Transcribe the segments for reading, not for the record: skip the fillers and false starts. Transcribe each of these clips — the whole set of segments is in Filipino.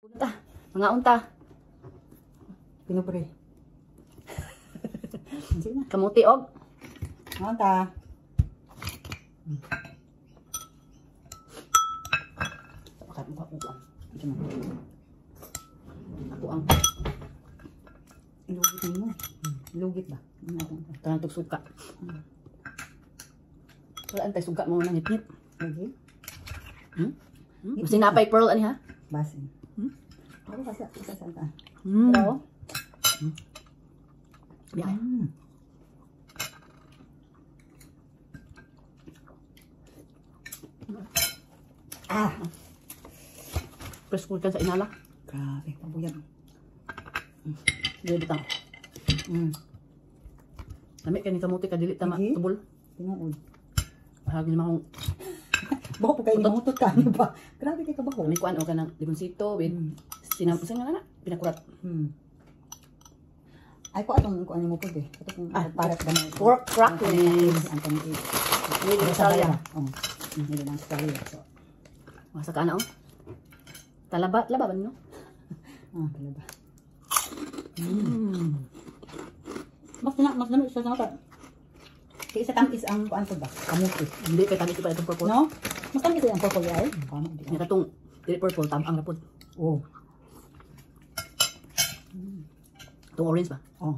Unta, mga unta. Pinupre. Kamuti og. Mga unta. Ako ang Ilugit mo. Ilugit ba? tanang suka. Wala antay suka mo nang hipnip. Lagi? Kasi napay pearl ani ha? Basin. Ako kasi isa santa. Pero yeah. Preskul kan sa inala. Grabe, pabuyag. Dili bitaw. Lami kani kamuti kadili tama tubol. Tinuod. Hagi ni mahong Bako pa kayo mahutot ka, ano ba? Grabe kay kabaho. lami kuan o kanang limoncito with sinampusang nga na pinakurat. Ay ko atong kuan mo pud eh. Atong parat ba na. Pork crackers. Ang kanito. Hindi Australia. Hindi lang Australia. So, Masa ka na oh. Talaba ba no? talaga. Mas dami sa sangat. Kaya isa tamis ang kuan pud ba? Kamuti. Hindi kay tamis pa itong purple. No? Mas tamis ang purple ay. Nya katong dili purple tam ang rapod. Oh. Itong orange ba? Oh.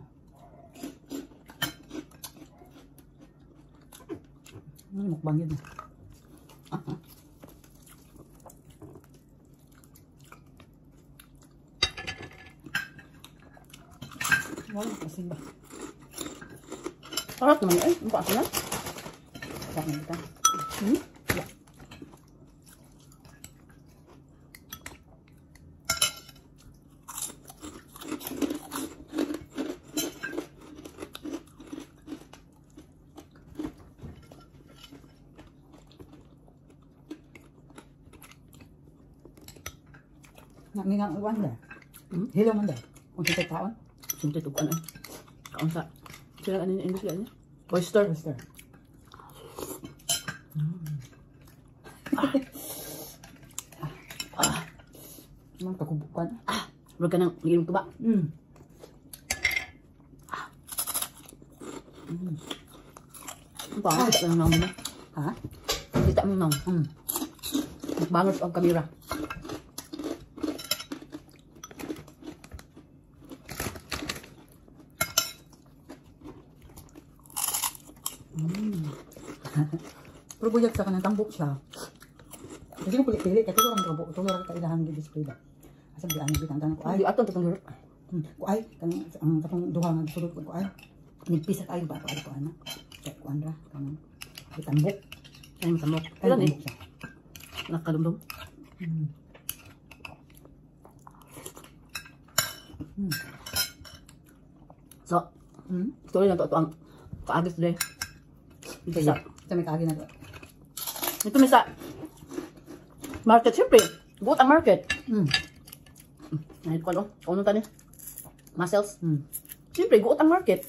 Mukbang yun. Wala kasi ba? Sarap naman eh. Mukha ako na. Sarap na ito. Mingang uwan da. Hello man da. Kung sa taon. Sinti ito ano eh. Kaon sa. Sila ano yung English yan eh? Oyster. Oyster. Mang kakubukan. Huwag ka nang nag-inom ka ba? Ang pangit, kita lang naman na. Ha? Kita mo naman. Bangot ang kamera. Pero buyag sa kanang tambok siya. Kasi ko pili-pili kasi ko lang kabuk. Tulo ra ka ilahan gi display ba. Asa di ani bitang tanan ko ay. Hindi aton tatong lurok. Ko ay ang katong duha nga gisulod ko ay. Nigpisa tayo ba para ko ana. Kay ko andra kanang bitambok. Ay matamok. Kailan eh? Nakadumdum. So, ito rin na ito ang kaagis today. Ito sa may kaagi na to. ito may sa market, siyempre. Buot ang market. Nahit ko ano? Kauno tani? Muscles. Siyempre, buot ang market.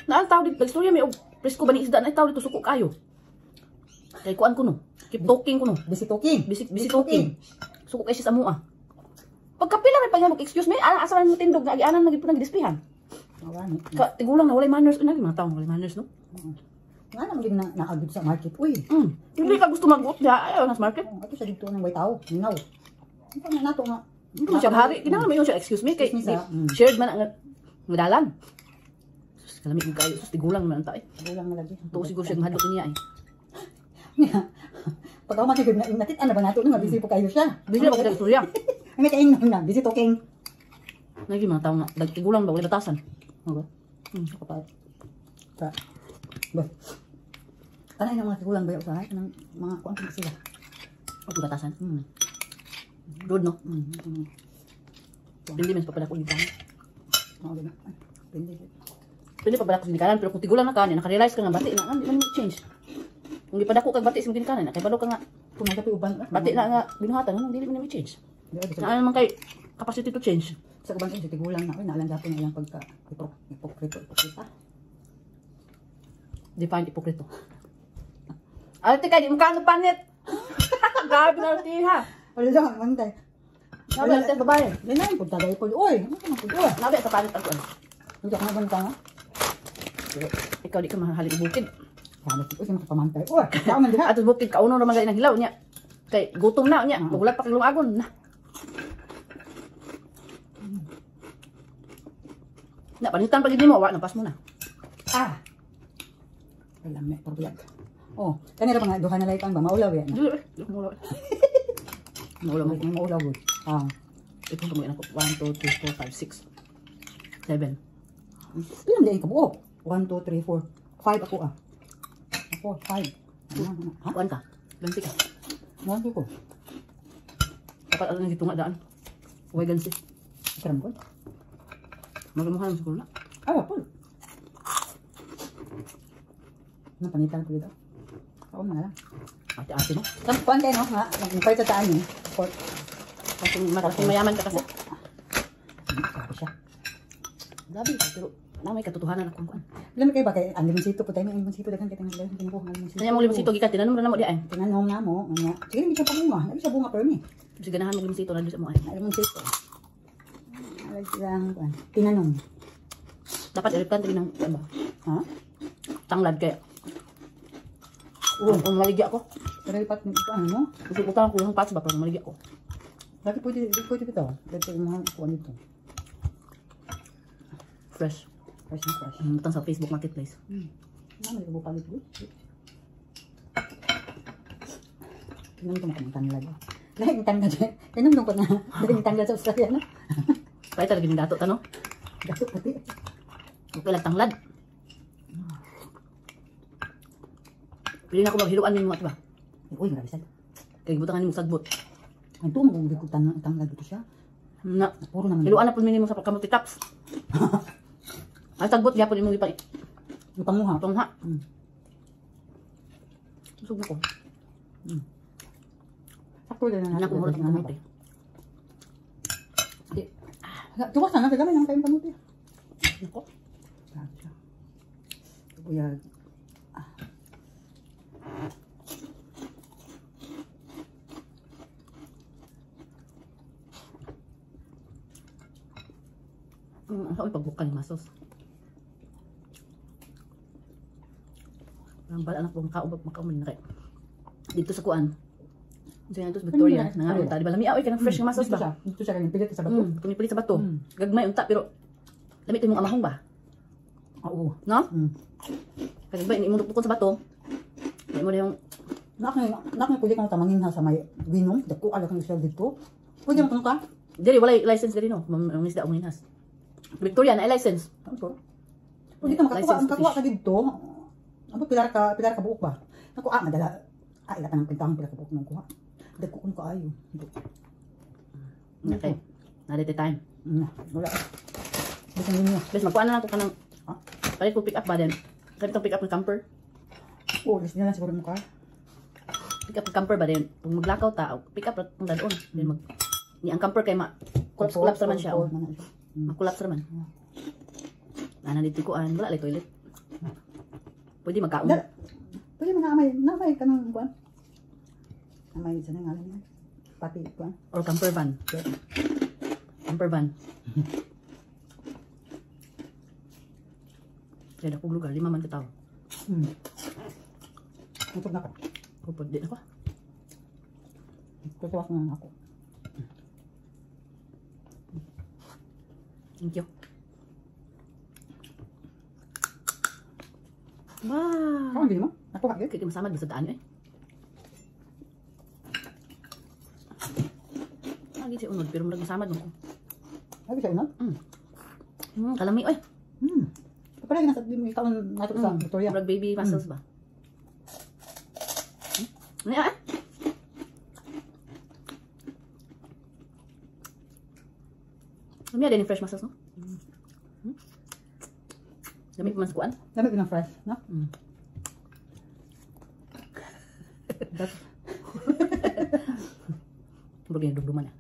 Naan tao dito. Istorya may presko ba ni isda na tao dito suko kayo. Kaya kuan ko no. Keep talking ko no. Busy talking. Busy talking. Suko kayo siya sa mua. Pagkapila may pag excuse me, asa man mo tindog na agianan lagi po nag-displayan. Awani. Tigulang na walay manners na mga taong walay manners no. Nga naman din naagid sa market. Uy. Hindi ka gusto mag-uot diha ayaw nas market. Ato sa dito ng way tao. Minaw. Ito na nato nga. Ito siya hari. Kinahanglan mo yun siya excuse me kay shared man ang ngadalan. Sus kalami mo kayo sus tigulang man ta eh. Tigulang na lagi. Tuo siguro siya mahadlok niya eh. Pag ako matigid na inatit ana ba nato nga busy po kayo siya. Busy na ba kita istorya? Ay may kain na busy talking. Lagi mga tao nga tigulang ba wala batasan. Okay. Kapag. Ba. Kanay ng mga tigulang bayo usahay ng mga kuan pa sila. O batasan. Good no. Hindi mas papala ko yung kanin. Oo na. Pindi. Pwede pa bala ko sa kanan pero kung tigulang na kanin naka-realize ka nga bati na hindi man change. Kung di pa dako kag bati sa mga kanin kay balo ka nga kung nagapi uban bati na nga binuhatan hindi man change. Na naman kay capacity to change. Sa uban sa tigulang na naalang gapon na iyang pagka hipokrito. Define hipokrito. Ate kay di mo kano panit. Grabe na tiha. Wala lang, mantay. Nabi, ate, babae. Yan na, punta tayo po. Uy, ano ka po? Uy, Nabi, sa palit ako. hindi ako nabanta nga. Ikaw di ka mahaling bukid. Hanap ko siya makapamantay. Uy, saan man diha? Ato bukid, kauno naman ganyan hilaw niya. Kay, gutom na niya. Magulat pa kay lumagon na. Na, panitan pag hindi mo, napas mo na. Ah! Alam mo, parbiyag. Oh, kanira pa nga, duha na laykan ba? Maulaw yan. Di, maulaw. Maulaw mo. May maulaw good. Ah. Ito mo ako. 1, 2, 3, 4, 5, 6, 7. Pilang din ka buo? 1, 2, 3, 4. 5 ako ah. Ako, 5. Ha? 1 ka. 20 ka. 1, 2 ko. Dapat ano nang nga daan. Huwag gansi. Karam ko. Magamuhan siguro na. Ah, po. Ano, panitan ko dito? Ako na lang. Ate-ate mo. Kuan kayo, no? Ha? Nag-fight sa taan, eh. Pork. Kasing mayaman ka kasi. Sabi siya. Gabi, pero na may katotohanan akong kuan. Alam mo kayo ba, kay ang limonsito po tayo, may limonsito, dagan kayo ng limonsito. Kanya mong limsito, gikan, tinanong na mo di ay. Tinanong na mo, nga. Sige, hindi siya pangunga. Hindi siya bunga pero ni. Kasi ganahan mong limsito na doon sa mo ay. Ay, limonsito. Ay, silang, tinanong. Dapat iripkan din ng, ano ba? Ha? Tanglad kaya. Kung maligya ako. Pero ipat mo ito, ano mo? Kasi utang ko yung pats ba, pero maligya ako. Lagi pwede ito. Dito yung mga kuha nito. Fresh. Fresh na fresh. Utang sa Facebook Marketplace. May bukalit ko. Tingnan ko makang tanglad. Lahat yung tanglad. Tingnan ko na. Lahat yung tanglad sa Australia, no? Kaya talaga yung dato, tano? Gato pati. Okay lang tanglad. Pili na ako maghiluan mo ito ba? Uy, grabe sad. Kaya butangan mo sagbot. Ang tumo kung ko tanglad dito siya. Na, Puro naman. hiluan na po minimum sa pagkamuti taps. Ang sagbot, gapon mo ipa. Yung panguha. Tungha. Mm. Susubo ko. Sakto din na Anak ko mura sa pagkamuti. Tuwas na, nagkagamay ng kayong pamuti. Ako. Grabe siya. Kuya. Ang sa'yo pagbukan yung masos. Ang bala anak ko makaumin na kayo. Dito sa kuan. Dito yan ito sa Victoria. Nangarunta. Di ba lami? Ay, ka ng fresh yung masos ba? Dito siya ganyan. Pilit sa bato. Pumipilit sa bato. Gagmay unta pero lamit yung amahong ba? Oo. No? Kasi ba, imundok po sa bato. Hindi mo na yung... Nakang pwede kang tamangin ha sa may winong. Dako ala kang isla dito. Pwede mo kang ka? Dili, wala license dili no. Ang isda akong hinas. Victoria, na license. Pwede ka makakuha ka dito. Ano, pilar ka buok ba? Naku, madala. Ila ka ng pintang pilar ka buok nung kuha. Dako kung kaayo. Okay. Narito time. Wala. Bisa ninyo. Bes, magkuha na lang ito ka ng... Palit ko pick up ba din? Sabi itong pick up ng camper. Oo, list nila siguro mo ka. Pick up ng camper ba din? Kung maglakaw ta, pick up ang dadon. Then mag... Ang camper kay collapse naman siya. Mag-collapse naman. Nandito ko wala lang toilet. Pwede magkaon. Pwede mo namay ka ng kuwan. Namay sa nang ngalan yan. Pati kuwan. Or camper van. Camper van. Kaya akong lugar, 5 man katao. Nutog na ko. Kupod din ako. Tutuwas na ako. Thank you. Wow! Ano din mo? Nakuha yun? Kaya masama sa daan eh. Lagi siya unod, pero marag masama doon. Lagi siya unod? Kalami, oy. Kapag nasa ikaw nato sa Victoria. Marag baby muscles ba? Ano yan? Lami din yung fresh muscles, no? Lami pa man sa kuan? Lami ko ng fresh, no? Bagay yung dumduman na.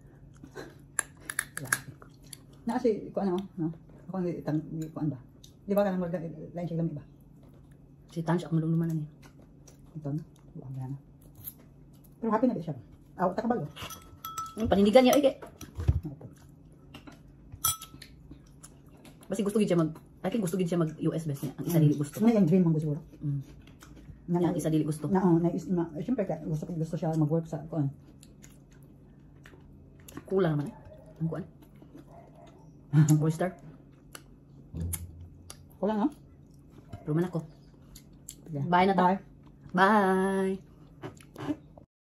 Na kasi, kuan ano, no? Ako ang itang, kuan ba? Di ba ka nang lain siya lami ba? Si Tanch, ako malumduman na niya. Ito na, buwan na. Pero happy na ba siya? Aw, takabalo. Panindigan niya, oy, kay. Basi gusto gid siya I think gusto gid siya mag US best niya. Ang isa dili gusto. Nga yung dream mo siguro. Ang isa dili gusto. Siyempre, gusto siya mag-work sa kuan. Kulang naman ang kuan. Oyster. Kulang, no? Ruman ako. Bye na ta. Bye. Bye.